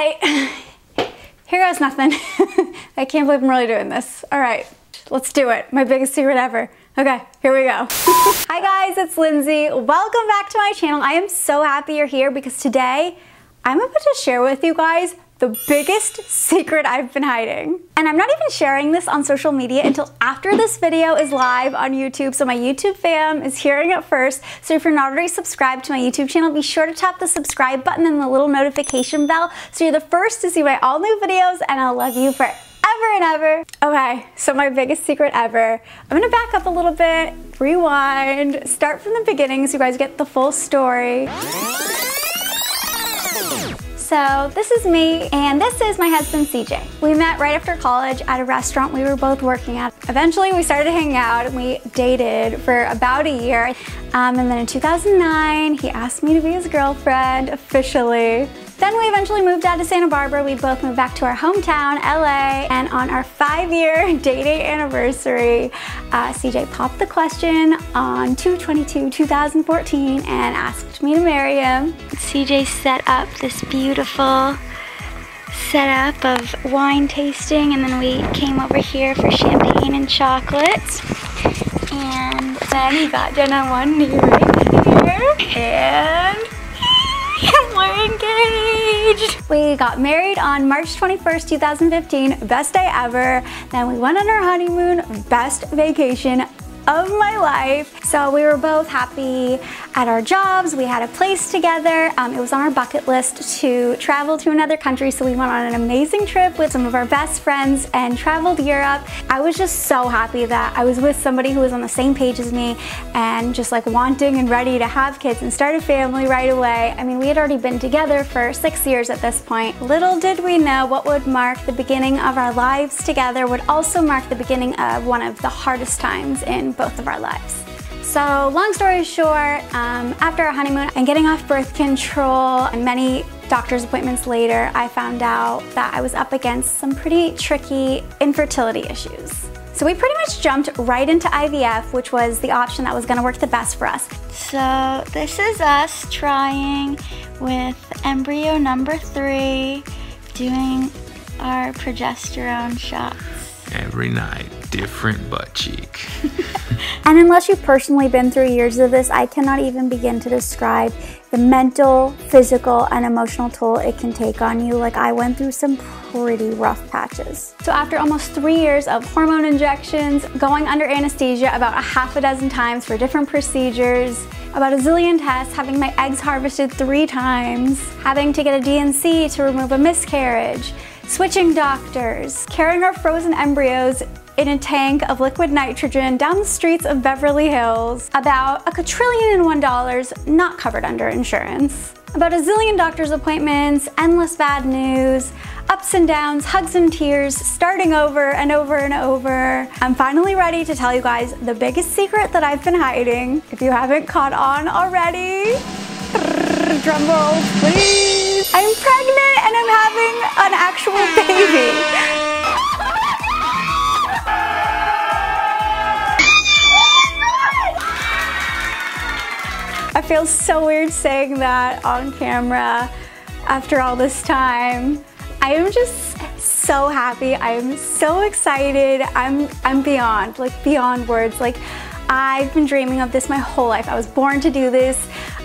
right, here goes nothing. I can't believe I'm really doing this. All right, let's do it. My biggest secret ever. Okay, here we go. Hi guys, it's Lindsay. Welcome back to my channel. I am so happy you're here because today I'm about to share with you guys the biggest secret I've been hiding. And I'm not even sharing this on social media until after this video is live on YouTube, so my YouTube fam is hearing it first. So if you're not already subscribed to my YouTube channel, be sure to tap the subscribe button and the little notification bell so you're the first to see my all new videos, and I'll love you forever and ever. Okay, so my biggest secret ever. I'm gonna back up a little bit, rewind, start from the beginning so you guys get the full story. So this is me, and this is my husband, CJ. We met right after college at a restaurant we were both working at. Eventually we started hanging out and we dated for about a year. And then in 2009, he asked me to be his girlfriend officially. Then we eventually moved out to Santa Barbara. We both moved back to our hometown, LA, and on our 5-year dating anniversary, CJ popped the question on 2/22/2014 and asked me to marry him. CJ set up this beautiful setup of wine tasting, and then we came over here for champagne and chocolate. And then he got done on one knee right here, and we're engaged. We got married on March 21st, 2015, best day ever. Then we went on our honeymoon, best vacation of my life. So we were both happy at our jobs. We had a place together. It was on our bucket list to travel to another country, so we went on an amazing trip with some of our best friends and traveled Europe. I was just so happy that I was with somebody who was on the same page as me and just like wanting and ready to have kids and start a family right away. I mean, we had already been together for 6 years at this point. Little did we know what would mark the beginning of our lives together would also mark the beginning of one of the hardest times in both of our lives. So long story short, after our honeymoon and getting off birth control and many doctor's appointments later, I found out that I was up against some pretty tricky infertility issues. So we pretty much jumped right into IVF, which was the option that was gonna work the best for us. So this is us trying with embryo number 3, doing our progesterone shots. Every night, different butt cheek. And unless you've personally been through years of this, I cannot even begin to describe the mental, physical, and emotional toll it can take on you. Like, I went through some pretty rough patches. So after almost 3 years of hormone injections, going under anesthesia about a half a dozen times for different procedures, about a zillion tests, having my eggs harvested 3 times, having to get a DNC to remove a miscarriage, switching doctors, carrying our frozen embryos in a tank of liquid nitrogen down the streets of Beverly Hills, about $1 trillion not covered under insurance, about a zillion doctor's appointments, endless bad news, ups and downs, hugs and tears, starting over and over and over. I'm finally ready to tell you guys the biggest secret that I've been hiding. If you haven't caught on already, drum roll, please. I'm pregnant and I'm having an actual baby. I feel so weird saying that on camera after all this time. I am just so happy. I am so excited. I'm beyond, like beyond words. Like, I've been dreaming of this my whole life. I was born to do this.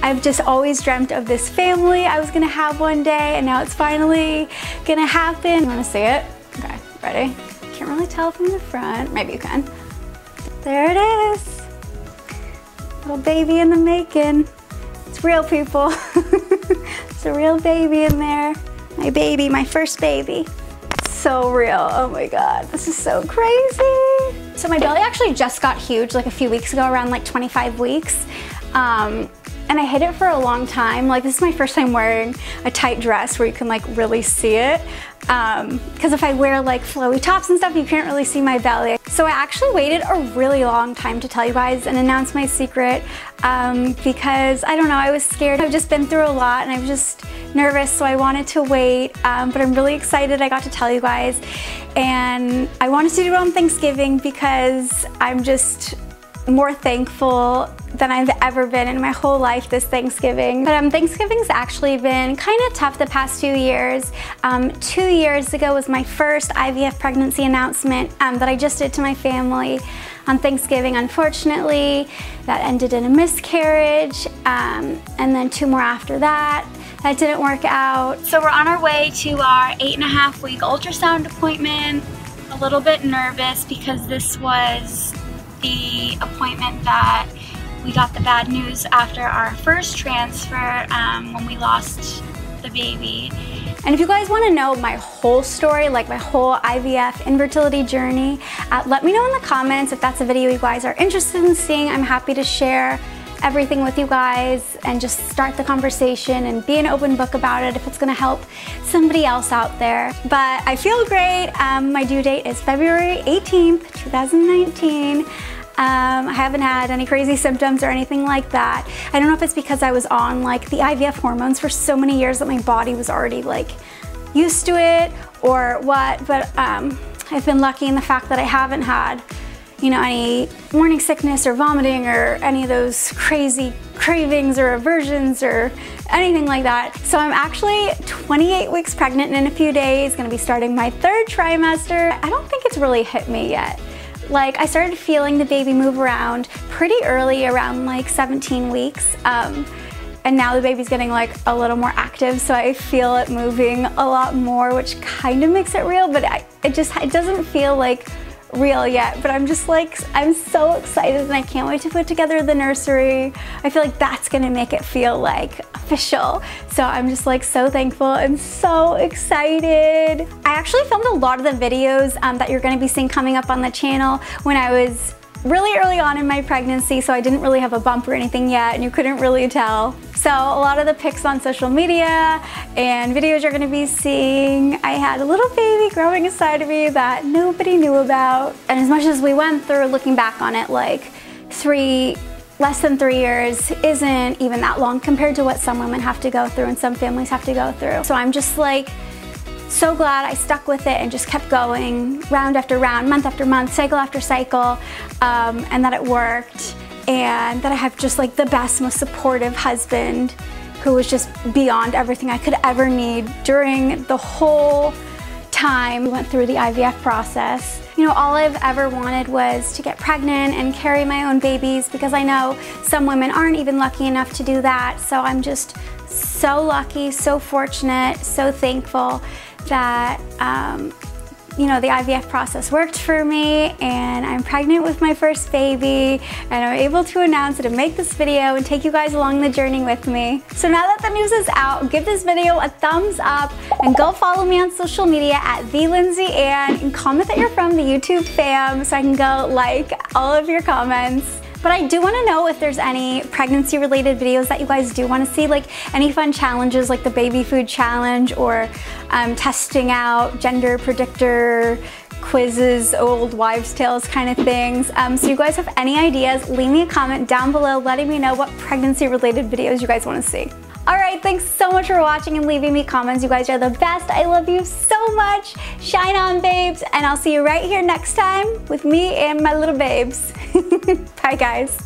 I've just always dreamt of this family I was gonna have one day, and now it's finally gonna happen. You wanna see it? Okay, ready? Can't really tell from the front. Maybe you can. There it is. Little baby in the making. It's real, people. It's a real baby in there. My baby, my first baby. So real, oh my God, this is so crazy. So my belly actually just got huge like a few weeks ago, around like 25 weeks. And I hid it for a long time. Like, this is my first time wearing a tight dress where you can like really see it. Because if I wear like flowy tops and stuff, you can't really see my belly. So I actually waited a really long time to tell you guys and announce my secret because I don't know, I was scared. I've just been through a lot and I was just nervous, so I wanted to wait, but I'm really excited I got to tell you guys. And I wanted to do it on Thanksgiving because I'm just more thankful than I've ever been in my whole life this Thanksgiving. But Thanksgiving's actually been kind of tough the past 2 years. 2 years ago was my first IVF pregnancy announcement that I just did to my family on Thanksgiving. Unfortunately, that ended in a miscarriage, and then 2 more after that. That didn't work out. So we're on our way to our 8.5-week ultrasound appointment. A little bit nervous because this was the appointment that we got the bad news after our first transfer when we lost the baby. And if you guys want to know my whole story, like my whole IVF infertility journey, let me know in the comments if that's a video you guys are interested in seeing. I'm happy to share everything with you guys and just start the conversation and be an open book about it if it's gonna help somebody else out there. But I feel great. My due date is February 18th, 2019. I haven't had any crazy symptoms or anything like that. I don't know if it's because I was on like the IVF hormones for so many years that my body was already like used to it or what, but I've been lucky in the fact that I haven't had, you know, any morning sickness or vomiting or any of those crazy cravings or aversions or anything like that. So I'm actually 28 weeks pregnant and in a few days, gonna be starting my 3rd trimester. I don't think it's really hit me yet. Like, I started feeling the baby move around pretty early, around like 17 weeks. And now the baby's getting like a little more active, so I feel it moving a lot more, which kind of makes it real, but it doesn't feel like real yet. But I'm just like, I'm so excited and I can't wait to put together the nursery. I feel like that's gonna make it feel like official. So I'm just like so thankful and so excited. I actually filmed a lot of the videos that you're gonna be seeing coming up on the channel when I was really early on in my pregnancy, so I didn't really have a bump or anything yet and you couldn't really tell. So a lot of the pics on social media and videos you're gonna be seeing, I had a little baby growing inside of me that nobody knew about. And as much as we went through, looking back on it, like less than 3 years isn't even that long compared to what some women have to go through and some families have to go through. So I'm just like so glad I stuck with it and just kept going round after round, month after month, cycle after cycle, and that it worked, and that I have just like the best, most supportive husband who was just beyond everything I could ever need during the whole time we went through the IVF process. You know, all I've ever wanted was to get pregnant and carry my own babies, because I know some women aren't even lucky enough to do that. So I'm just so lucky, so fortunate, so thankful that you know, the IVF process worked for me and I'm pregnant with my first baby and I'm able to announce it and make this video and take you guys along the journey with me. So now that the news is out, give this video a thumbs up and go follow me on social media at @TheLindsayAnn and comment that you're from the YouTube fam so I can go like all of your comments. But I do want to know if there's any pregnancy related videos that you guys do want to see, like any fun challenges like the baby food challenge or testing out gender predictor quizzes, old wives' tales kind of things. So you guys have any ideas, leave me a comment down below letting me know what pregnancy related videos you guys want to see. Alright, thanks so much for watching and leaving me comments. You guys are the best. I love you so much. Shine on, babes. And I'll see you right here next time with me and my little babes. Bye, guys.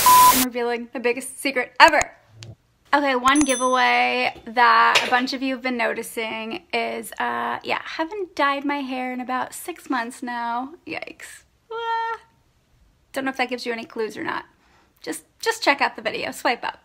I'm revealing the biggest secret ever. Okay, one giveaway that a bunch of you have been noticing is, yeah, haven't dyed my hair in about 6 months now. Yikes. Don't know if that gives you any clues or not. Just check out the video. Swipe up.